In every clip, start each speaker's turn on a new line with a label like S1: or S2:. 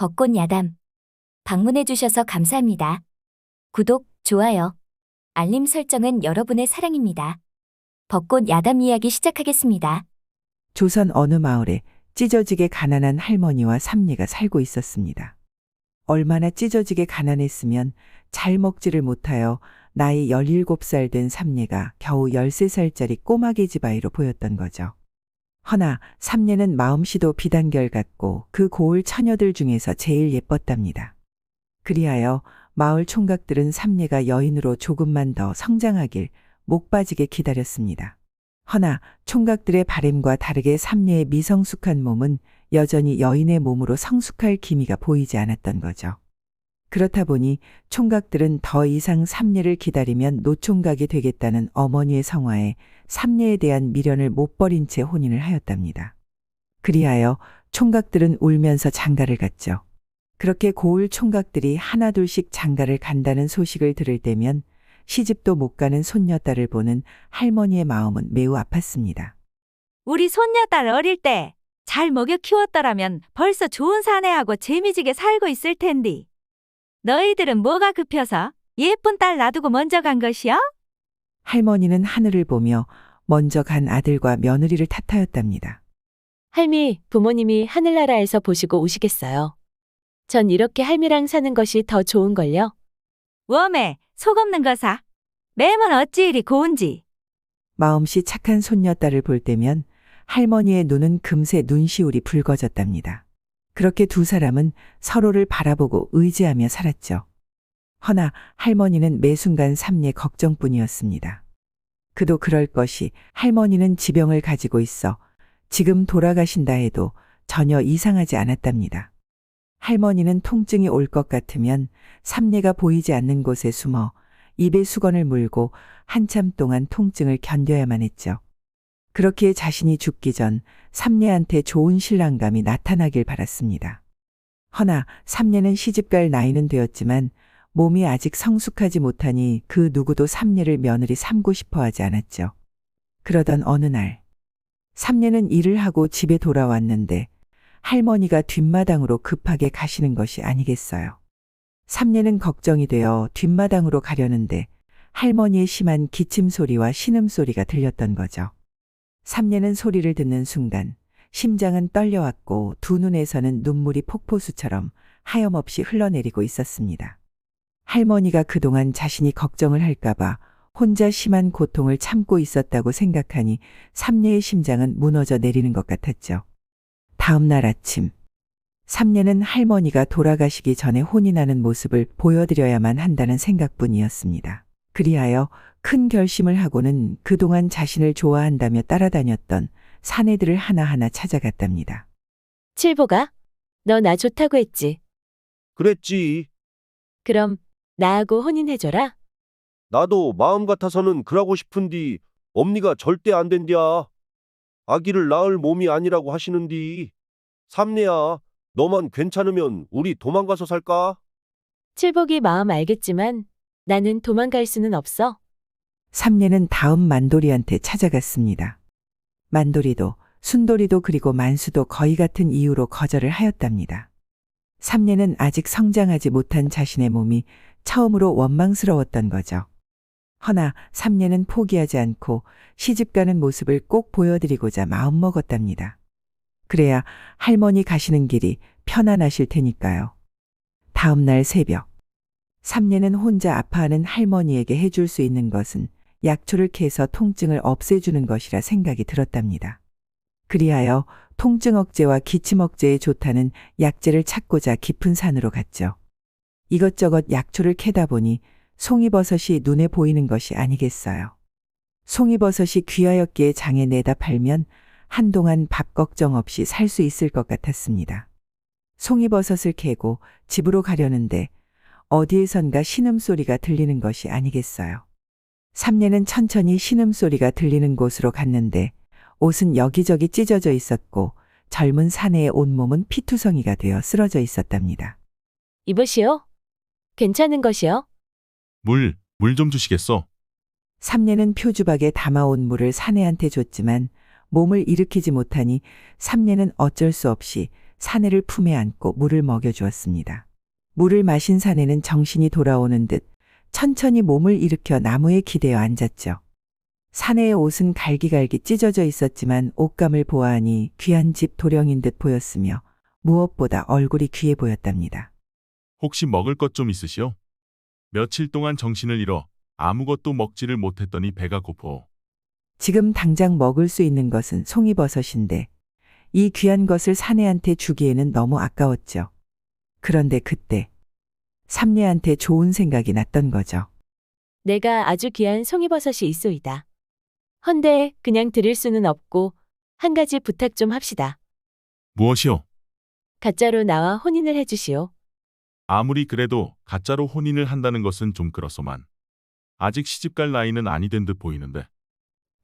S1: 벚꽃 야담. 방문해주셔서 감사합니다. 구독, 좋아요, 알림 설정은 여러분의 사랑입니다. 벚꽃 야담 이야기 시작하겠습니다.
S2: 조선 어느 마을에 찢어지게 가난한 할머니와 삼례가 살고 있었습니다. 얼마나 찢어지게 가난했으면 잘 먹지를 못하여 나이 17살 된 삼례가 겨우 13살짜리 꼬마 계집아이로 보였던 거죠. 허나 삼례는 마음씨도 비단결 같고 그 고을 처녀들 중에서 제일 예뻤답니다. 그리하여 마을 총각들은 삼례가 여인으로 조금만 더 성장하길 목 빠지게 기다렸습니다. 허나 총각들의 바램과 다르게 삼례의 미성숙한 몸은 여전히 여인의 몸으로 성숙할 기미가 보이지 않았던 거죠. 그렇다 보니 총각들은 더 이상 삼례를 기다리면 노총각이 되겠다는 어머니의 성화에 삼례에 대한 미련을 못 버린 채 혼인을 하였답니다. 그리하여 총각들은 울면서 장가를 갔죠. 그렇게 고을 총각들이 하나둘씩 장가를 간다는 소식을 들을 때면 시집도 못 가는 손녀딸을 보는 할머니의 마음은 매우 아팠습니다.
S3: 우리 손녀딸 어릴 때 잘 먹여 키웠더라면 벌써 좋은 사내하고 재미지게 살고 있을 텐디. 너희들은 뭐가 급해서 예쁜 딸 놔두고 먼저 간 것이여?
S2: 할머니는 하늘을 보며 먼저 간 아들과 며느리를 탓하였답니다.
S4: 할미, 부모님이 하늘나라에서 보시고 오시겠어요. 전 이렇게 할미랑 사는 것이 더 좋은걸요.
S3: 웜에 속 없는 거사. 매번 어찌 이리 고운지.
S2: 마음씨 착한 손녀딸을 볼 때면 할머니의 눈은 금세 눈시울이 붉어졌답니다. 그렇게 두 사람은 서로를 바라보고 의지하며 살았죠. 허나 할머니는 매 순간 삼례 걱정뿐이었습니다. 그도 그럴 것이 할머니는 지병을 가지고 있어 지금 돌아가신다 해도 전혀 이상하지 않았답니다. 할머니는 통증이 올 것 같으면 삼례가 보이지 않는 곳에 숨어 입에 수건을 물고 한참 동안 통증을 견뎌야만 했죠. 그렇기에 자신이 죽기 전 삼례한테 좋은 신랑감이 나타나길 바랐습니다. 허나 삼례는 시집갈 나이는 되었지만 몸이 아직 성숙하지 못하니 그 누구도 삼례를 며느리 삼고 싶어 하지 않았죠. 그러던 어느 날 삼례는 일을 하고 집에 돌아왔는데 할머니가 뒷마당으로 급하게 가시는 것이 아니겠어요. 삼례는 걱정이 되어 뒷마당으로 가려는데 할머니의 심한 기침 소리와 신음 소리가 들렸던 거죠. 삼례는 소리를 듣는 순간 심장은 떨려왔고 두 눈에서는 눈물이 폭포수처럼 하염없이 흘러내리고 있었습니다. 할머니가 그동안 자신이 걱정을 할까봐 혼자 심한 고통을 참고 있었다고 생각하니 삼례의 심장은 무너져 내리는 것 같았죠. 다음 날 아침, 삼례는 할머니가 돌아가시기 전에 혼인하는 모습을 보여드려야만 한다는 생각뿐이었습니다. 그리하여 큰 결심을 하고는 그동안 자신을 좋아한다며 따라다녔던 사내들을 하나하나 찾아갔답니다.
S4: 칠보가, 너 나 좋다고 했지.
S5: 그랬지.
S4: 그럼 나하고 혼인해줘라.
S5: 나도 마음 같아서는 그러고 싶은디 엄니가 절대 안 된디야. 아기를 낳을 몸이 아니라고 하시는디. 삼례야, 너만 괜찮으면 우리 도망가서 살까?
S4: 칠복이 마음 알겠지만 나는 도망갈 수는 없어.
S2: 삼례는 다음 만돌이한테 찾아갔습니다. 만돌이도 순돌이도 그리고 만수도 거의 같은 이유로 거절을 하였답니다. 삼례는 아직 성장하지 못한 자신의 몸이 처음으로 원망스러웠던 거죠. 허나 삼례는 포기하지 않고 시집가는 모습을 꼭 보여드리고자 마음먹었답니다. 그래야 할머니 가시는 길이 편안하실 테니까요. 다음 날 새벽, 삼례는 혼자 아파하는 할머니에게 해줄 수 있는 것은 약초를 캐서 통증을 없애주는 것이라 생각이 들었답니다. 그리하여 통증 억제와 기침 억제에 좋다는 약재를 찾고자 깊은 산으로 갔죠. 이것저것 약초를 캐다 보니 송이버섯이 눈에 보이는 것이 아니겠어요. 송이버섯이 귀하였기에 장에 내다 팔면 한동안 밥 걱정 없이 살 수 있을 것 같았습니다. 송이버섯을 캐고 집으로 가려는데 어디에선가 신음소리가 들리는 것이 아니겠어요. 삼례는 천천히 신음소리가 들리는 곳으로 갔는데 옷은 여기저기 찢어져 있었고 젊은 사내의 온몸은 피투성이가 되어 쓰러져 있었답니다.
S4: 이보시오. 괜찮은 것이요?
S6: 물 좀 주시겠어?
S2: 삼례는 표주박에 담아온 물을 사내한테 줬지만 몸을 일으키지 못하니 삼례는 어쩔 수 없이 사내를 품에 안고 물을 먹여주었습니다. 물을 마신 사내는 정신이 돌아오는 듯 천천히 몸을 일으켜 나무에 기대어 앉았죠. 사내의 옷은 갈기갈기 찢어져 있었지만 옷감을 보아하니 귀한 집 도령인 듯 보였으며 무엇보다 얼굴이 귀해 보였답니다.
S6: 혹시 먹을 것 좀 있으시오? 며칠 동안 정신을 잃어 아무것도 먹지를 못했더니 배가 고프오.
S2: 지금 당장 먹을 수 있는 것은 송이버섯인데 이 귀한 것을 사내한테 주기에는 너무 아까웠죠. 그런데 그때 삼내한테 좋은 생각이 났던 거죠.
S4: 내가 아주 귀한 송이버섯이 있소이다. 헌데 그냥 드릴 수는 없고 한 가지 부탁 좀 합시다.
S6: 무엇이오?
S4: 가짜로 나와 혼인을 해주시오.
S6: 아무리 그래도 가짜로 혼인을 한다는 것은 좀 그렇소만. 아직 시집갈 나이는 아니 된 듯 보이는데.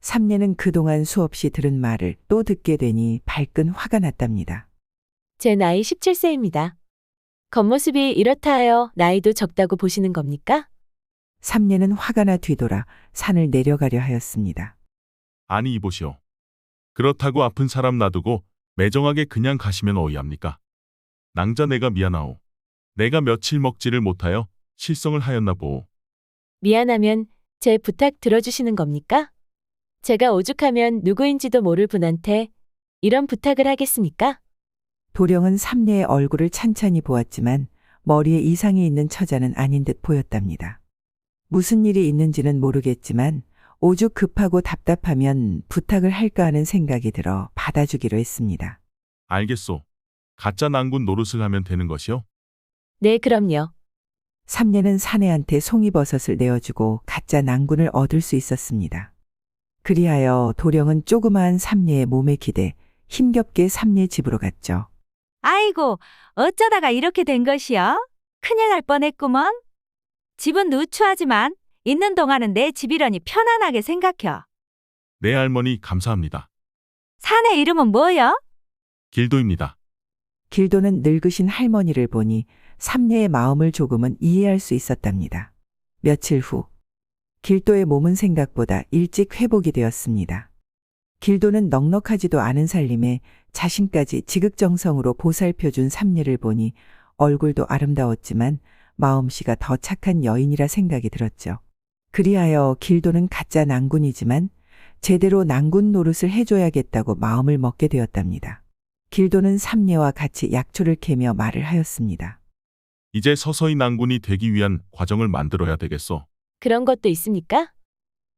S2: 삼내는 그동안 수없이 들은 말을 또 듣게 되니 발끈 화가 났답니다.
S4: 제 나이 17세입니다. 겉모습이 이렇다 하여 나이도 적다고 보시는 겁니까?
S2: 삼내는 화가 나 뒤돌아 산을 내려가려 하였습니다.
S6: 아니 이보시오. 그렇다고 아픈 사람 놔두고 매정하게 그냥 가시면 어이합니까? 낭자 내가 미안하오. 내가 며칠 먹지를 못하여 실성을 하였나 보오.
S4: 미안하면 제 부탁 들어주시는 겁니까? 제가 오죽하면 누구인지도 모를 분한테 이런 부탁을 하겠습니까?
S2: 도령은 삼내의 얼굴을 찬찬히 보았지만 머리에 이상이 있는 처자는 아닌 듯 보였답니다. 무슨 일이 있는지는 모르겠지만 오죽 급하고 답답하면 부탁을 할까 하는 생각이 들어 받아주기로 했습니다.
S6: 알겠소. 가짜 낭군 노릇을 하면 되는 것이오?
S4: 네, 그럼요.
S2: 삼내는 사내한테 송이버섯을 내어주고 가짜 낭군을 얻을 수 있었습니다. 그리하여 도령은 조그마한 삼내의 몸에 기대 힘겹게 삼내 집으로 갔죠.
S3: 아이고, 어쩌다가 이렇게 된 것이여? 큰일 날 뻔했구먼. 집은 누추하지만 있는 동안은 내 집이려니 편안하게 생각혀.
S6: 네 할머니 감사합니다.
S3: 사내 이름은 뭐여?
S6: 길도입니다.
S2: 길도는 늙으신 할머니를 보니 삼내의 마음을 조금은 이해할 수 있었답니다. 며칠 후 길도의 몸은 생각보다 일찍 회복이 되었습니다. 길도는 넉넉하지도 않은 살림에 자신까지 지극정성으로 보살펴준 삼내를 보니 얼굴도 아름다웠지만 마음씨가 더 착한 여인이라 생각이 들었죠. 그리하여 길도는 가짜 낭군이지만 제대로 낭군 노릇을 해줘야겠다고 마음을 먹게 되었답니다. 길도는 삼내와 같이 약초를 캐며 말을 하였습니다.
S6: 이제 서서히 낭군이 되기 위한 과정을 만들어야 되겠소.
S4: 그런 것도 있습니까?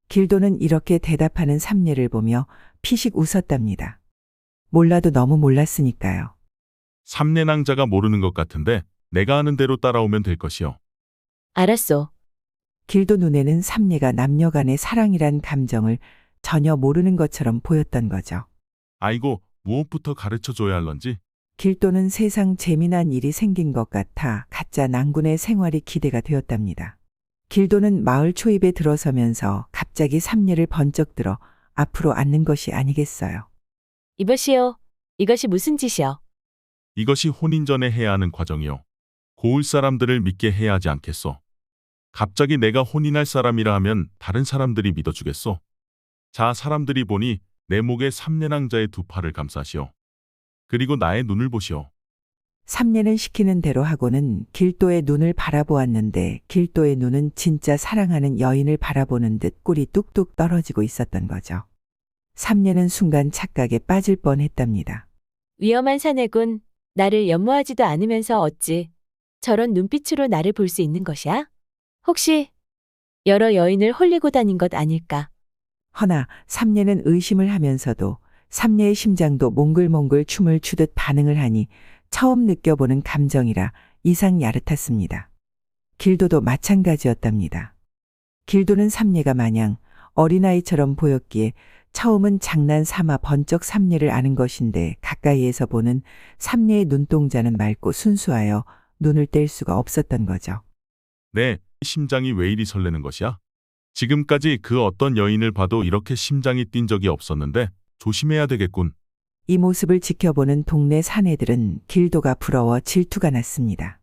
S2: 길도는 이렇게 대답하는 삼내를 보며 피식 웃었답니다. 몰라도 너무 몰랐으니까요.
S6: 삼내낭자가 모르는 것 같은데 내가 아는 대로 따라오면 될 것이오.
S4: 알았소.
S2: 길도 눈에는 삼내가 남녀간의 사랑이란 감정을 전혀 모르는 것처럼 보였던 거죠.
S6: 아이고 무엇부터 가르쳐줘야 할런지.
S2: 길도는 세상 재미난 일이 생긴 것 같아 가짜 낭군의 생활이 기대가 되었답니다. 길도는 마을 초입에 들어서면서 갑자기 삼내를 번쩍 들어 앞으로 앉는 것이 아니겠어요.
S4: 이보시오. 이것이 무슨 짓이여?
S6: 이것이 혼인 전에 해야 하는 과정이오. 고을 사람들을 믿게 해야 하지 않겠소. 갑자기 내가 혼인할 사람이라 하면 다른 사람들이 믿어주겠소. 자 사람들이 보니 내 목에 삼내낭자의 두 팔을 감싸시오. 그리고 나의 눈을 보시오.
S2: 삼내는 시키는 대로 하고는 길도의 눈을 바라보았는데 길도의 눈은 진짜 사랑하는 여인을 바라보는 듯 꿀이 뚝뚝 떨어지고 있었던 거죠. 삼내는 순간 착각에 빠질 뻔했답니다.
S4: 위험한 사내군. 나를 연모하지도 않으면서 어찌 저런 눈빛으로 나를 볼 수 있는 것이야? 혹시 여러 여인을 홀리고 다닌 것 아닐까?
S2: 허나 삼내는 의심을 하면서도 삼내의 심장도 몽글몽글 춤을 추듯 반응을 하니 처음 느껴보는 감정이라 이상 야릇했습니다. 길도도 마찬가지였답니다. 길도는 삼내가 마냥 어린아이처럼 보였기에 처음은 장난 삼아 번쩍 삼내를 아는 것인데 가까이에서 보는 삼내의 눈동자는 맑고 순수하여 눈을 뗄 수가 없었던 거죠.
S6: 내 심장이 왜 이리 설레는 것이야? 지금까지 그 어떤 여인을 봐도 이렇게 심장이 뛴 적이 없었는데 조심해야 되겠군.
S2: 이 모습을 지켜보는 동네 사내들은 길도가 부러워 질투가 났습니다.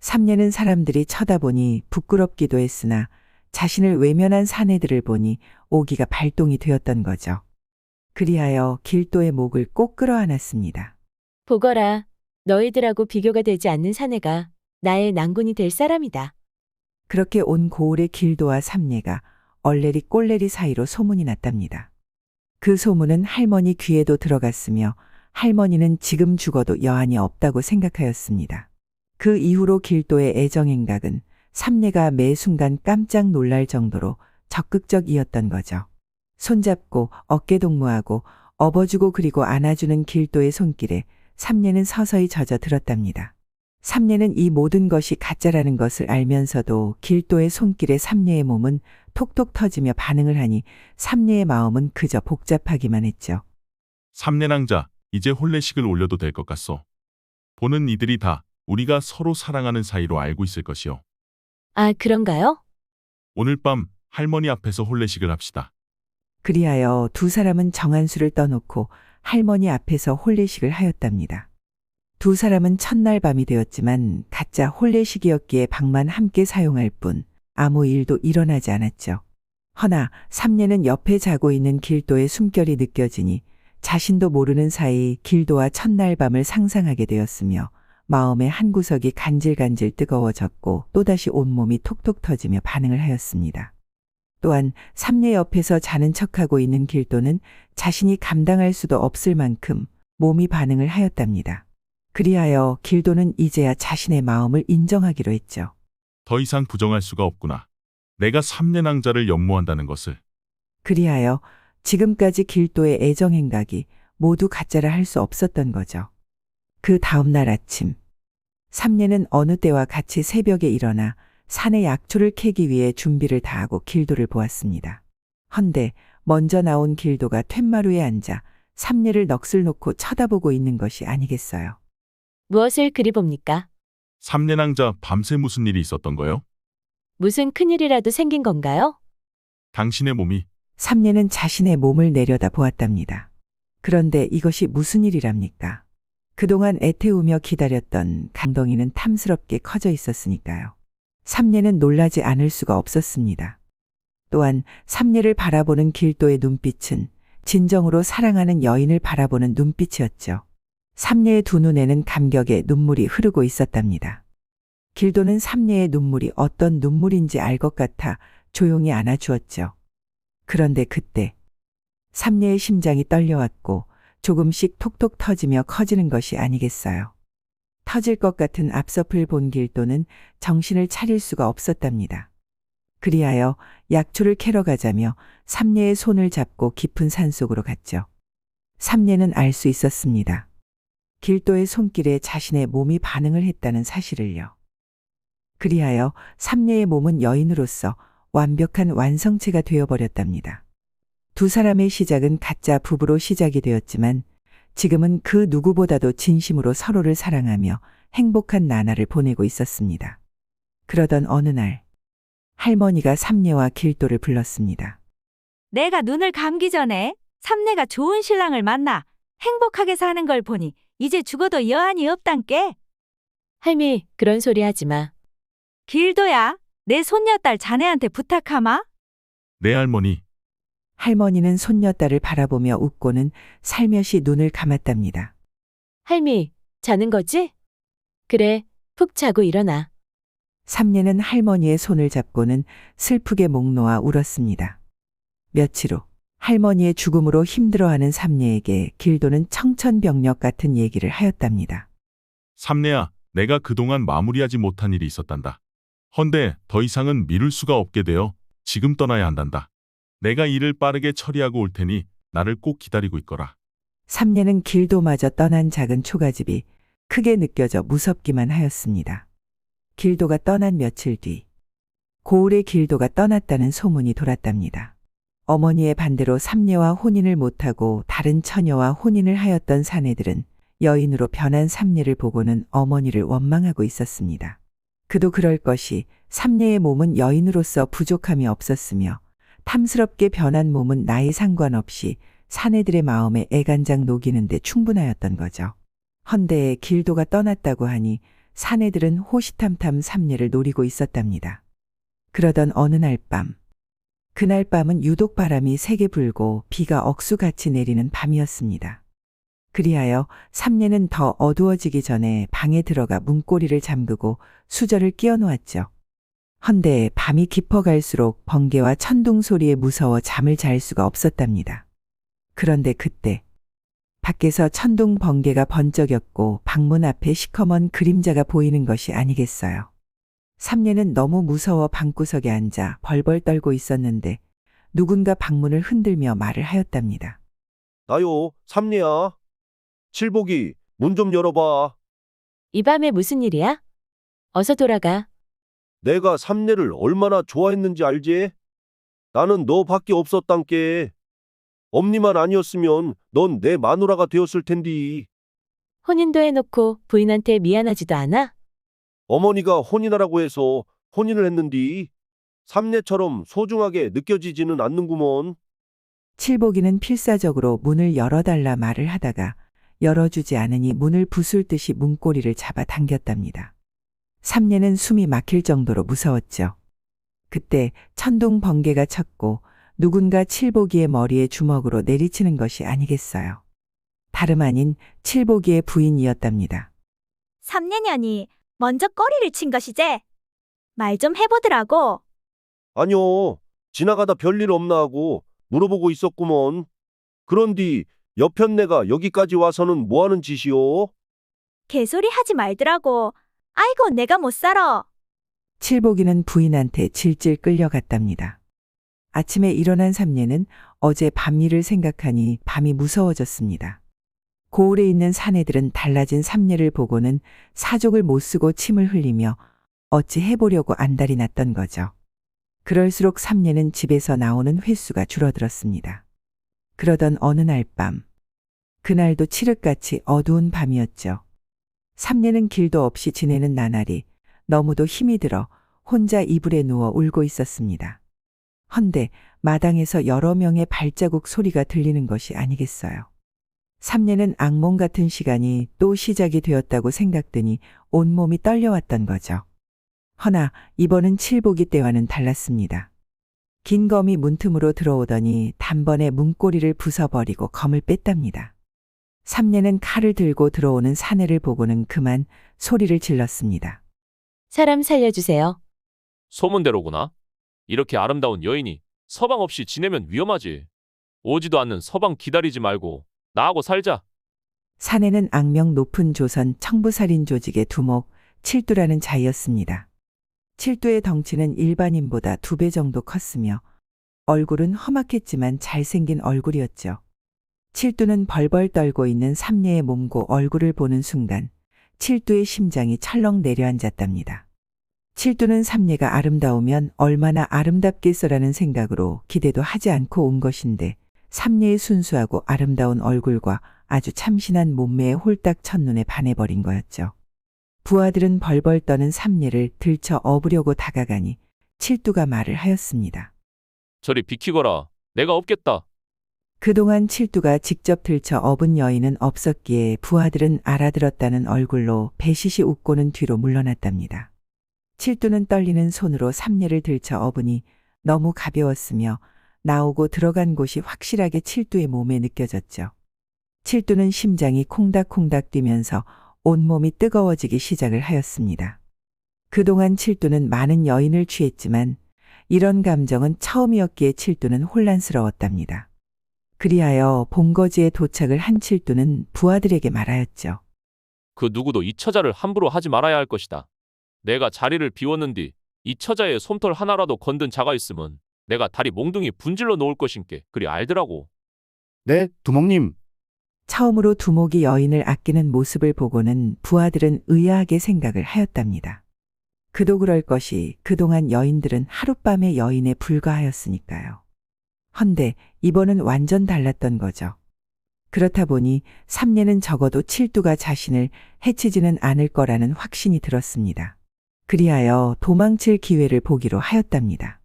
S2: 삼내는 사람들이 쳐다보니 부끄럽기도 했으나 자신을 외면한 사내들을 보니 오기가 발동이 되었던 거죠. 그리하여 길도의 목을 꼭 끌어안았습니다.
S4: 보거라. 너희들하고 비교가 되지 않는 사내가 나의 난군이 될 사람이다.
S2: 그렇게 온 고을의 길도와 삼례가 얼레리 꼴레리 사이로 소문이 났답니다. 그 소문은 할머니 귀에도 들어갔으며 할머니는 지금 죽어도 여한이 없다고 생각하였습니다. 그 이후로 길도의 애정행각은 삼례가 매 순간 깜짝 놀랄 정도로 적극적이었던 거죠. 손잡고 어깨 동무하고 업어주고 그리고 안아주는 길도의 손길에 삼례는 서서히 젖어 들었답니다. 삼례는 이 모든 것이 가짜라는 것을 알면서도 길도의 손길에 삼례의 몸은 톡톡 터지며 반응을 하니 삼례의 마음은 그저 복잡하기만 했죠.
S6: 삼례낭자, 이제 혼례식을 올려도 될 것 같소. 보는 이들이 다 우리가 서로 사랑하는 사이로 알고 있을 것이요.
S4: 아, 그런가요?
S6: 오늘 밤 할머니 앞에서 혼례식을 합시다.
S2: 그리하여 두 사람은 정한수를 떠놓고 할머니 앞에서 혼례식을 하였답니다. 두 사람은 첫날 밤이 되었지만 가짜 혼례식이었기에 방만 함께 사용할 뿐 아무 일도 일어나지 않았죠. 허나 삼례는 옆에 자고 있는 길도의 숨결이 느껴지니 자신도 모르는 사이 길도와 첫날 밤을 상상하게 되었으며 마음의 한 구석이 간질간질 뜨거워졌고 또다시 온몸이 톡톡 터지며 반응을 하였습니다. 또한 삼례 옆에서 자는 척하고 있는 길도는 자신이 감당할 수도 없을 만큼 몸이 반응을 하였답니다. 그리하여 길도는 이제야 자신의 마음을 인정하기로 했죠.
S6: 더 이상 부정할 수가 없구나. 내가 삼례낭자를 연모한다는 것을.
S2: 그리하여 지금까지 길도의 애정행각이 모두 가짜라 할 수 없었던 거죠. 그 다음날 아침, 삼례는 어느 때와 같이 새벽에 일어나 산에 약초를 캐기 위해 준비를 다하고 길도를 보았습니다. 헌데 먼저 나온 길도가 툇마루에 앉아 삼례를 넋을 놓고 쳐다보고 있는 것이 아니겠어요.
S4: 무엇을 그리 봅니까?
S6: 삼례낭자, 밤새 무슨 일이 있었던 거요?
S4: 무슨 큰일이라도 생긴 건가요?
S6: 당신의 몸이.
S2: 삼례는 자신의 몸을 내려다 보았답니다. 그런데 이것이 무슨 일이랍니까? 그동안 애태우며 기다렸던 강덩이는 탐스럽게 커져 있었으니까요. 삼례는 놀라지 않을 수가 없었습니다. 또한 삼례를 바라보는 길도의 눈빛은 진정으로 사랑하는 여인을 바라보는 눈빛이었죠. 삼례의 두 눈에는 감격의 눈물이 흐르고 있었답니다. 길도는 삼례의 눈물이 어떤 눈물인지 알 것 같아 조용히 안아주었죠. 그런데 그때 삼례의 심장이 떨려왔고 조금씩 톡톡 터지며 커지는 것이 아니겠어요. 터질 것 같은 앞섭을 본 길도는 정신을 차릴 수가 없었답니다. 그리하여 약초를 캐러 가자며 삼례의 손을 잡고 깊은 산속으로 갔죠. 삼례는 알 수 있었습니다. 길도의 손길에 자신의 몸이 반응을 했다는 사실을요. 그리하여 삼례의 몸은 여인으로서 완벽한 완성체가 되어버렸답니다. 두 사람의 시작은 가짜 부부로 시작이 되었지만 지금은 그 누구보다도 진심으로 서로를 사랑하며 행복한 나날을 보내고 있었습니다. 그러던 어느 날 할머니가 삼례와 길도를 불렀습니다.
S3: 내가 눈을 감기 전에 삼례가 좋은 신랑을 만나 행복하게 사는 걸 보니 이제 죽어도 여한이 없단께.
S4: 할미, 그런 소리 하지 마.
S3: 길도야, 내 손녀딸 자네한테 부탁하마.
S6: 내 할머니.
S2: 할머니는 손녀딸을 바라보며 웃고는 살며시 눈을 감았답니다.
S4: 할미, 자는 거지? 그래, 푹 자고 일어나.
S2: 삼례는 할머니의 손을 잡고는 슬프게 목 놓아 울었습니다. 며칠 후 할머니의 죽음으로 힘들어하는 삼례에게 길도는 청천벽력 같은 얘기를 하였답니다.
S6: 삼례야, 내가 그동안 마무리하지 못한 일이 있었단다. 헌데 더 이상은 미룰 수가 없게 되어 지금 떠나야 한단다. 내가 일을 빠르게 처리하고 올 테니 나를 꼭 기다리고 있거라.
S2: 삼례는 길도마저 떠난 작은 초가집이 크게 느껴져 무섭기만 하였습니다. 길도가 떠난 며칠 뒤 고을의 길도가 떠났다는 소문이 돌았답니다. 어머니의 반대로 삼례와 혼인을 못하고 다른 처녀와 혼인을 하였던 사내들은 여인으로 변한 삼례를 보고는 어머니를 원망하고 있었습니다. 그도 그럴 것이 삼례의 몸은 여인으로서 부족함이 없었으며 탐스럽게 변한 몸은 나이 상관없이 사내들의 마음에 애간장 녹이는 데 충분하였던 거죠. 헌데 길도가 떠났다고 하니 사내들은 호시탐탐 삼례를 노리고 있었답니다. 그러던 어느 날 밤, 그날 밤은 유독 바람이 세게 불고 비가 억수같이 내리는 밤이었습니다. 그리하여 삼례는 더 어두워지기 전에 방에 들어가 문고리를 잠그고 수저를 끼워 놓았죠. 헌데 밤이 깊어갈수록 번개와 천둥 소리에 무서워 잠을 잘 수가 없었답니다. 그런데 그때 밖에서 천둥 번개가 번쩍였고 방문 앞에 시커먼 그림자가 보이는 것이 아니겠어요. 삼례는 너무 무서워 방구석에 앉아 벌벌 떨고 있었는데 누군가 방문을 흔들며 말을 하였답니다.
S5: 나요, 삼례야. 칠복이, 문 좀 열어봐.
S4: 이 밤에 무슨 일이야? 어서 돌아가.
S5: 내가 삼례를 얼마나 좋아했는지 알지? 나는 너밖에 없었단께. 엄니만 아니었으면 넌 내 마누라가 되었을 텐디.
S4: 혼인도 해놓고 부인한테 미안하지도 않아?
S5: 어머니가 혼인하라고 해서 혼인을 했는디. 삼례처럼 소중하게 느껴지지는 않는구먼.
S2: 칠복이는 필사적으로 문을 열어달라 말을 하다가 열어주지 않으니 문을 부술 듯이 문고리를 잡아 당겼답니다. 삼례는 숨이 막힐 정도로 무서웠죠. 그때 천둥 번개가 쳤고 누군가 칠복이의 머리에 주먹으로 내리치는 것이 아니겠어요. 다름 아닌 칠복이의 부인이었답니다.
S7: 삼년년이 먼저 꼬리를 친 것이제? 말 좀 해보더라고.
S5: 아니요, 지나가다 별일 없나 하고 물어보고 있었구먼. 그런디 여편네가 여기까지 와서는 뭐하는 짓이요?
S7: 개소리 하지 말더라고. 아이고 내가 못 살아.
S2: 칠복이는 부인한테 질질 끌려갔답니다. 아침에 일어난 삼례는 어제 밤일을 생각하니 밤이 무서워졌습니다. 고을에 있는 사내들은 달라진 삼례를 보고는 사족을 못 쓰고 침을 흘리며 어찌 해보려고 안달이 났던 거죠. 그럴수록 삼례는 집에서 나오는 횟수가 줄어들었습니다. 그러던 어느 날 밤, 그날도 칠흑같이 어두운 밤이었죠. 삼례는 길도 없이 지내는 나날이 너무도 힘이 들어 혼자 이불에 누워 울고 있었습니다. 헌데 마당에서 여러 명의 발자국 소리가 들리는 것이 아니겠어요. 삼례는 악몽 같은 시간이 또 시작이 되었다고 생각드니 온몸이 떨려왔던 거죠. 허나 이번은 칠복이 때와는 달랐습니다. 긴 검이 문틈으로 들어오더니 단번에 문고리를 부숴버리고 검을 뺐답니다. 삼례는 칼을 들고 들어오는 사내를 보고는 그만 소리를 질렀습니다.
S4: 사람 살려주세요.
S8: 소문대로구나. 이렇게 아름다운 여인이 서방 없이 지내면 위험하지. 오지도 않는 서방 기다리지 말고 나하고 살자.
S2: 사내는 악명 높은 조선 청부살인 조직의 두목 칠두라는 자였습니다. 칠두의 덩치는 일반인보다 2배 정도 컸으며 얼굴은 험악했지만 잘생긴 얼굴이었죠. 칠두는 벌벌 떨고 있는 삼례의 몸고 얼굴을 보는 순간 칠두의 심장이 철렁 내려앉았답니다. 칠두는 삼례가 아름다우면 얼마나 아름답겠어라는 생각으로 기대도 하지 않고 온 것인데 삼례의 순수하고 아름다운 얼굴과 아주 참신한 몸매에 홀딱 첫눈에 반해버린 거였죠. 부하들은 벌벌 떠는 삼례를 들쳐 업으려고 다가가니 칠두가 말을 하였습니다.
S8: 저리 비키거라. 내가 없겠다.
S2: 그동안 칠두가 직접 들쳐 업은 여인은 없었기에 부하들은 알아들었다는 얼굴로 배시시 웃고는 뒤로 물러났답니다. 칠두는 떨리는 손으로 삼례를 들쳐 업으니 너무 가벼웠으며 나오고 들어간 곳이 확실하게 칠두의 몸에 느껴졌죠. 칠두는 심장이 콩닥콩닥 뛰면서 온몸이 뜨거워지기 시작을 하였습니다. 그동안 칠두는 많은 여인을 취했지만 이런 감정은 처음이었기에 칠두는 혼란스러웠답니다. 그리하여 본거지에 도착을 한 칠두는 부하들에게 말하였죠.
S8: 그 누구도 이 처자를 함부로 하지 말아야 할 것이다. 내가 자리를 비웠는디 이 처자의 솜털 하나라도 건든 자가 있으면 내가 다리 몽둥이 분질러 놓을 것인께 그리 알더라고.
S9: 네, 두목님.
S2: 처음으로 두목이 여인을 아끼는 모습을 보고는 부하들은 의아하게 생각을 하였답니다. 그도 그럴 것이 그동안 여인들은 하룻밤에 여인에 불과하였으니까요. 헌데 이번은 완전 달랐던 거죠. 그렇다 보니 삼례는 적어도 칠두가 자신을 해치지는 않을 거라는 확신이 들었습니다. 그리하여 도망칠 기회를 보기로 하였답니다.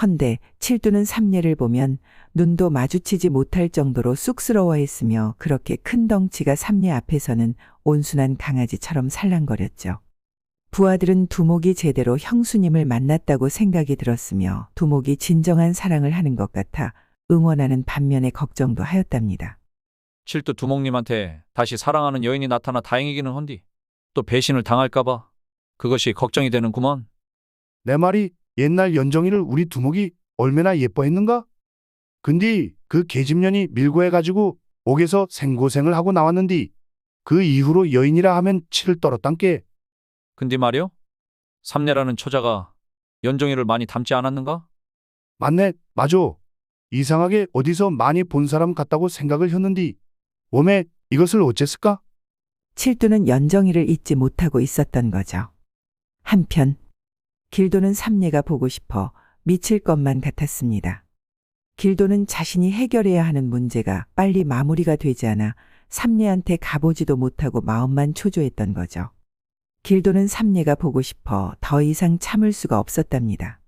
S2: 헌데 칠두는 삼례를 보면 눈도 마주치지 못할 정도로 쑥스러워했으며 그렇게 큰 덩치가 삼례 앞에서는 온순한 강아지처럼 살랑거렸죠. 부하들은 두목이 제대로 형수님을 만났다고 생각이 들었으며 두목이 진정한 사랑을 하는 것 같아 응원하는 반면에 걱정도 하였답니다.
S10: 칠두 두목님한테 다시 사랑하는 여인이 나타나 다행이기는 헌디 또 배신을 당할까봐 그것이 걱정이 되는구먼.
S9: 내 말이 옛날 연정이를 우리 두목이 얼마나 예뻐했는가? 근데 그 계집년이 밀고 해가지고 옥에서 생고생을 하고 나왔는디 그 이후로 여인이라 하면 치를 떨었단께.
S10: 근데 말이요? 삼례라는 처자가 연정이를 많이 닮지 않았는가?
S9: 맞네, 맞아. 이상하게 어디서 많이 본 사람 같다고 생각을 했는디 웜에 이것을 어쨌을까?
S2: 칠두는 연정이를 잊지 못하고 있었던 거죠. 한편 길도는 삼례가 보고 싶어 미칠 것만 같았습니다. 길도는 자신이 해결해야 하는 문제가 빨리 마무리가 되지 않아 삼례한테 가보지도 못하고 마음만 초조했던 거죠. 길도는 삼례가 보고 싶어 더 이상 참을 수가 없었답니다.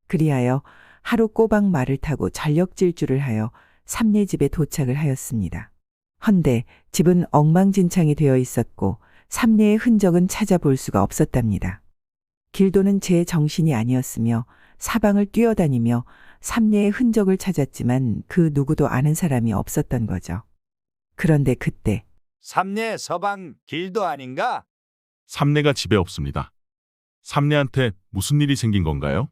S2: 그리하여 하루 꼬박 말을 타고 전력 질주를 하여 삼례 집에 도착을 하였습니다. 헌데 집은 엉망진창이 되어 있었고 삼례의 흔적은 찾아볼 수가 없었답니다. 길도는 제 정신이 아니었으며 사방을 뛰어다니며 삼례의 흔적을 찾았지만 그 누구도 아는 사람이 없었던 거죠. 그런데 그때
S11: 삼례 서방 길도 아닌가?
S6: 삼례가 집에 없습니다. 삼례한테 무슨 일이 생긴 건가요?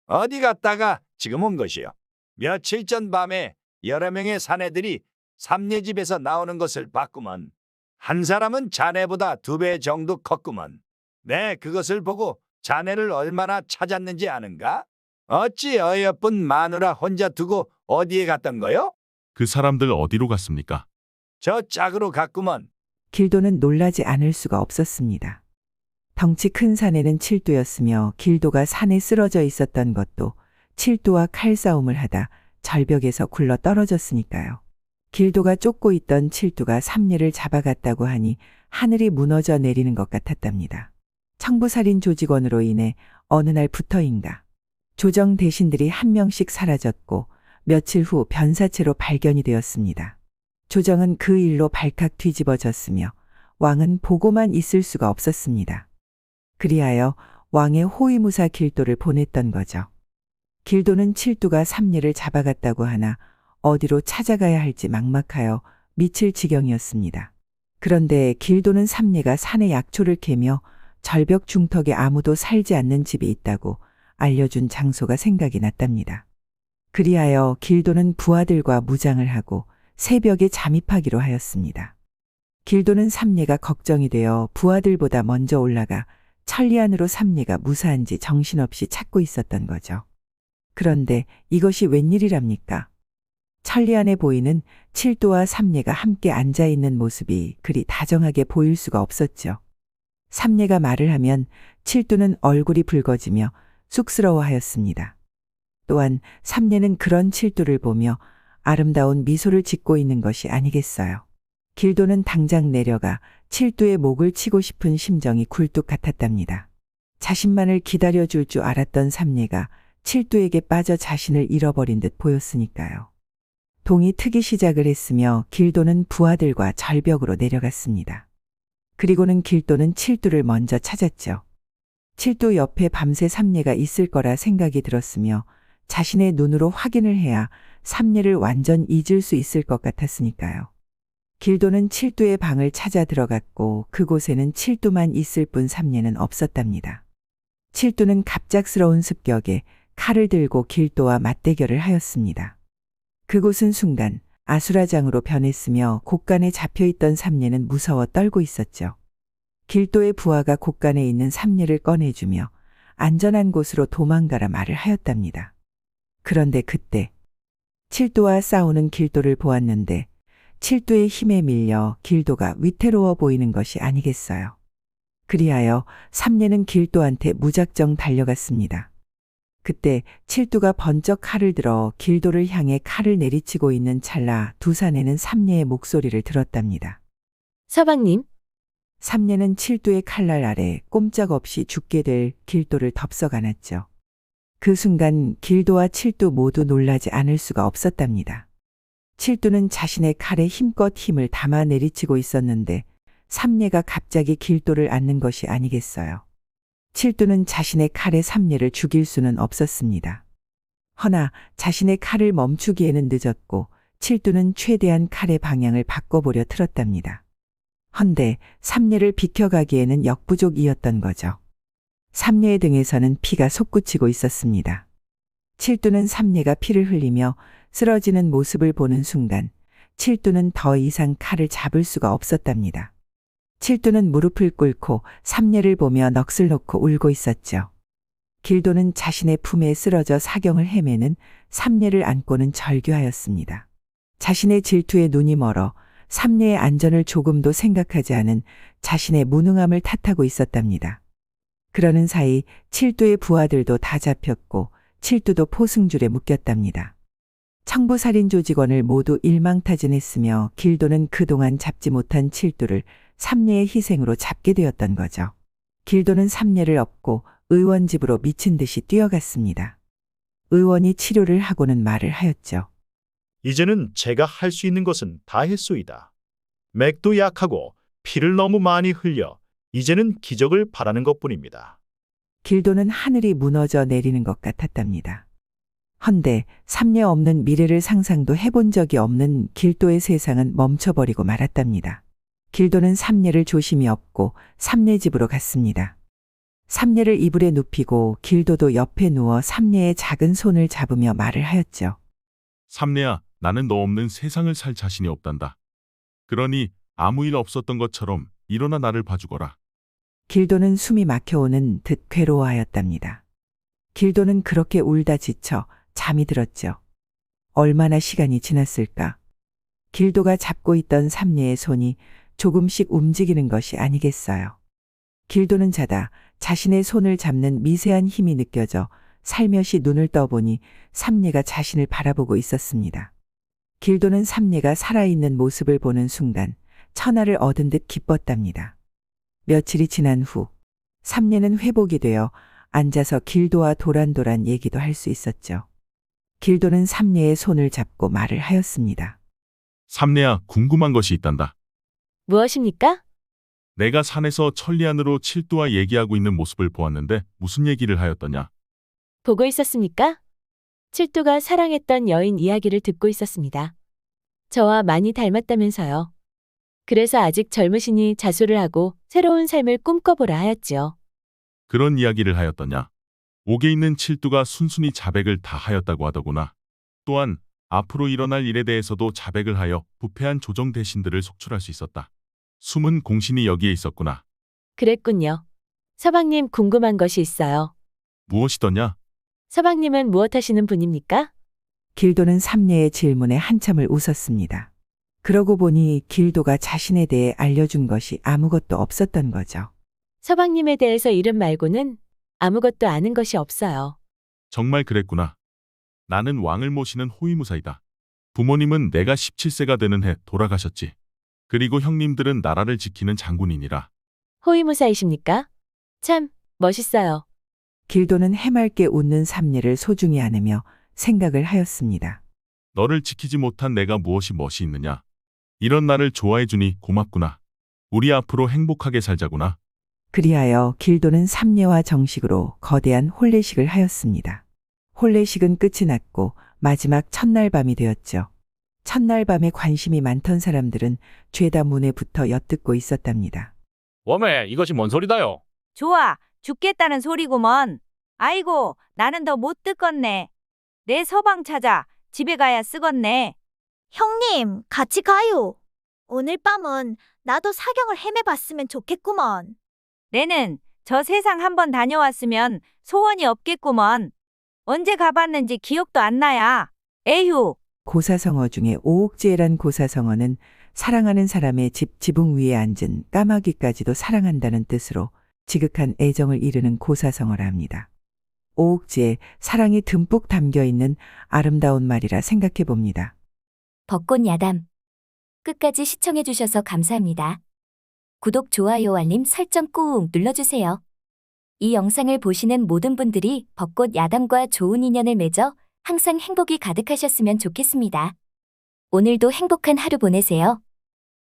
S11: 어디 갔다가 지금 온 것이요. 며칠 전 밤에 여러 명의 사내들이 삼례 집에서 나오는 것을 봤구먼. 한 사람은 자네보다 2배 정도 컸구먼. 네, 그것을 보고 자네를 얼마나 찾았는지 아는가? 어찌 어여쁜 마누라 혼자 두고 어디에 갔던 거요?
S6: 그 사람들 어디로 갔습니까?
S11: 저 짝으로 갔구먼.
S2: 길도는 놀라지 않을 수가 없었습니다. 덩치 큰 사내는 칠두였으며 길도가 산에 쓰러져 있었던 것도 칠두와 칼싸움을 하다 절벽에서 굴러 떨어졌으니까요. 길도가 쫓고 있던 칠두가 삼례를 잡아갔다고 하니 하늘이 무너져 내리는 것 같았답니다. 청부살인 조직원으로 인해 어느 날부터인가 조정 대신들이 한 명씩 사라졌고 며칠 후 변사체로 발견이 되었습니다. 조정은 그 일로 발칵 뒤집어졌으며 왕은 보고만 있을 수가 없었습니다. 그리하여 왕의 호위무사 길도를 보냈던 거죠. 길도는 칠두가 삼례를 잡아갔다고 하나 어디로 찾아가야 할지 막막하여 미칠 지경이었습니다. 그런데 길도는 삼례가 산에 약초를 캐며 절벽 중턱에 아무도 살지 않는 집이 있다고 알려준 장소가 생각이 났답니다. 그리하여 길도는 부하들과 무장을 하고 새벽에 잠입하기로 하였습니다. 길도는 삼례가 걱정이 되어 부하들보다 먼저 올라가 천리안으로 삼례가 무사한지 정신없이 찾고 있었던 거죠. 그런데 이것이 웬일이랍니까? 천리안에 보이는 칠두와 삼례가 함께 앉아있는 모습이 그리 다정하게 보일 수가 없었죠. 삼례가 말을 하면 칠두는 얼굴이 붉어지며 쑥스러워하였습니다. 또한 삼례는 그런 칠두를 보며 아름다운 미소를 짓고 있는 것이 아니겠어요. 길도는 당장 내려가 칠두의 목을 치고 싶은 심정이 굴뚝 같았답니다. 자신만을 기다려줄 줄 알았던 삼례가 칠두에게 빠져 자신을 잃어버린 듯 보였으니까요. 동이 트기 시작을 했으며 길도는 부하들과 절벽으로 내려갔습니다. 그리고는 길도는 칠두를 먼저 찾았죠. 칠두 옆에 밤새 삼례가 있을 거라 생각이 들었으며 자신의 눈으로 확인을 해야 삼례를 완전 잊을 수 있을 것 같았으니까요. 길도는 칠두의 방을 찾아 들어갔고 그곳에는 칠두만 있을 뿐 삼례는 없었답니다. 칠두는 갑작스러운 습격에 칼을 들고 길도와 맞대결을 하였습니다. 그곳은 순간 아수라장으로 변했으며 곳간에 잡혀있던 삼례는 무서워 떨고 있었죠. 길도의 부하가 곳간에 있는 삼례를 꺼내주며 안전한 곳으로 도망가라 말을 하였답니다. 그런데 그때 칠두와 싸우는 길도를 보았는데 칠두의 힘에 밀려 길도가 위태로워 보이는 것이 아니겠어요. 그리하여 삼례는 길도한테 무작정 달려갔습니다. 그때 칠두가 번쩍 칼을 들어 길도를 향해 칼을 내리치고 있는 찰나 두 사내는 삼례의 목소리를 들었답니다.
S4: 서방님,
S2: 삼례는 칠두의 칼날 아래 꼼짝없이 죽게 될 길도를 덥석 안았죠. 그 순간 길도와 칠두 모두 놀라지 않을 수가 없었답니다. 칠두는 자신의 칼에 힘껏 힘을 담아 내리치고 있었는데 삼례가 갑자기 길도를 안는 것이 아니겠어요. 칠두는 자신의 칼에 삼례를 죽일 수는 없었습니다. 허나 자신의 칼을 멈추기에는 늦었고 칠두는 최대한 칼의 방향을 바꿔보려 틀었답니다. 헌데 삼례를 비켜가기에는 역부족이었던 거죠. 삼례의 등에서는 피가 솟구치고 있었습니다. 칠두는 삼례가 피를 흘리며 쓰러지는 모습을 보는 순간 칠두는 더 이상 칼을 잡을 수가 없었답니다. 칠두는 무릎을 꿇고 삼례를 보며 넋을 놓고 울고 있었죠. 길도는 자신의 품에 쓰러져 사경을 헤매는 삼례를 안고는 절규하였습니다. 자신의 질투에 눈이 멀어 삼례의 안전을 조금도 생각하지 않은 자신의 무능함을 탓하고 있었답니다. 그러는 사이 칠두의 부하들도 다 잡혔고 칠두도 포승줄에 묶였답니다. 청부살인 조직원을 모두 일망타진했으며 길도는 그동안 잡지 못한 칠두를 삼례의 희생으로 잡게 되었던 거죠. 길도는 삼례를 업고 의원 집으로 미친 듯이 뛰어갔습니다. 의원이 치료를 하고는 말을 하였죠.
S12: 이제는 제가 할 수 있는 것은 다 했소이다. 맥도 약하고 피를 너무 많이 흘려 이제는 기적을 바라는 것뿐입니다.
S2: 길도는 하늘이 무너져 내리는 것 같았답니다. 헌데 삼례 없는 미래를 상상도 해본 적이 없는 길도의 세상은 멈춰버리고 말았답니다. 길도는 삼례를 조심히 업고 삼례 집으로 갔습니다. 삼례를 이불에 눕히고 길도도 옆에 누워 삼례의 작은 손을 잡으며 말을 하였죠.
S6: 삼례야, 나는 너 없는 세상을 살 자신이 없단다. 그러니 아무 일 없었던 것처럼 일어나 나를 봐주거라.
S2: 길도는 숨이 막혀오는 듯 괴로워하였답니다. 길도는 그렇게 울다 지쳐 잠이 들었죠. 얼마나 시간이 지났을까? 길도가 잡고 있던 삼례의 손이 조금씩 움직이는 것이 아니겠어요. 길도는 자다 자신의 손을 잡는 미세한 힘이 느껴져 살며시 눈을 떠보니 삼례가 자신을 바라보고 있었습니다. 길도는 삼례가 살아있는 모습을 보는 순간 천하를 얻은 듯 기뻤답니다. 며칠이 지난 후 삼례는 회복이 되어 앉아서 길도와 도란도란 얘기도 할 수 있었죠. 길도는 삼례의 손을 잡고 말을 하였습니다.
S6: 삼례야, 궁금한 것이 있단다.
S4: 무엇입니까?
S6: 내가 산에서 천리안으로 칠두와 얘기하고 있는 모습을 보았는데 무슨 얘기를 하였더냐?
S4: 보고 있었습니까? 칠두가 사랑했던 여인 이야기를 듣고 있었습니다. 저와 많이 닮았다면서요. 그래서 아직 젊으시니 자수를 하고 새로운 삶을 꿈꿔보라 하였지요.
S6: 그런 이야기를 하였더냐? 옥에 있는 칠두가 순순히 자백을 다 하였다고 하더구나. 또한 앞으로 일어날 일에 대해서도 자백을 하여 부패한 조정 대신들을 속출할 수 있었다. 숨은 공신이 여기에 있었구나.
S4: 그랬군요. 서방님 궁금한 것이 있어요.
S6: 무엇이더냐?
S4: 서방님은 무엇 하시는 분입니까?
S2: 길도는 삼례의 질문에 한참을 웃었습니다. 그러고 보니 길도가 자신에 대해 알려준 것이 아무것도 없었던 거죠.
S4: 서방님에 대해서 이름 말고는 아무것도 아는 것이 없어요.
S6: 정말 그랬구나. 나는 왕을 모시는 호위무사이다. 부모님은 내가 17세가 되는 해 돌아가셨지. 그리고 형님들은 나라를 지키는 장군이니라.
S4: 호위무사이십니까? 참 멋있어요.
S2: 길도는 해맑게 웃는 삼례를 소중히 안으며 생각을 하였습니다.
S6: 너를 지키지 못한 내가 무엇이 멋이 있느냐. 이런 나를 좋아해주니 고맙구나. 우리 앞으로 행복하게 살자구나.
S2: 그리하여 길도는 삼례와 정식으로 거대한 혼례식을 하였습니다. 혼례식은 끝이 났고 마지막 첫날 밤이 되었죠. 첫날 밤에 관심이 많던 사람들은 죄다 문에 붙어 엿듣고 있었답니다.
S8: 웜에 이것이 뭔 소리다요?
S3: 좋아, 죽겠다는 소리구먼. 아이고, 나는 더 못 듣겠네. 내 서방 찾아 집에 가야 쓰겄네.
S7: 형님, 같이 가요. 오늘 밤은 나도 사경을 헤매봤으면 좋겠구먼.
S3: 내는 저 세상 한번 다녀왔으면 소원이 없겠구먼. 언제 가봤는지 기억도 안 나야. 에휴.
S2: 고사성어 중에 오옥지에란 고사성어는 사랑하는 사람의 집 지붕 위에 앉은 까마귀까지도 사랑한다는 뜻으로 지극한 애정을 이르는 고사성어라 합니다. 오옥지에 사랑이 듬뿍 담겨 있는 아름다운 말이라 생각해 봅니다.
S1: 벚꽃 야담. 끝까지 시청해주셔서 감사합니다. 구독, 좋아요, 알림 설정 꾹 눌러주세요. 이 영상을 보시는 모든 분들이 벚꽃 야담과 좋은 인연을 맺어 항상 행복이 가득하셨으면 좋겠습니다. 오늘도 행복한 하루 보내세요.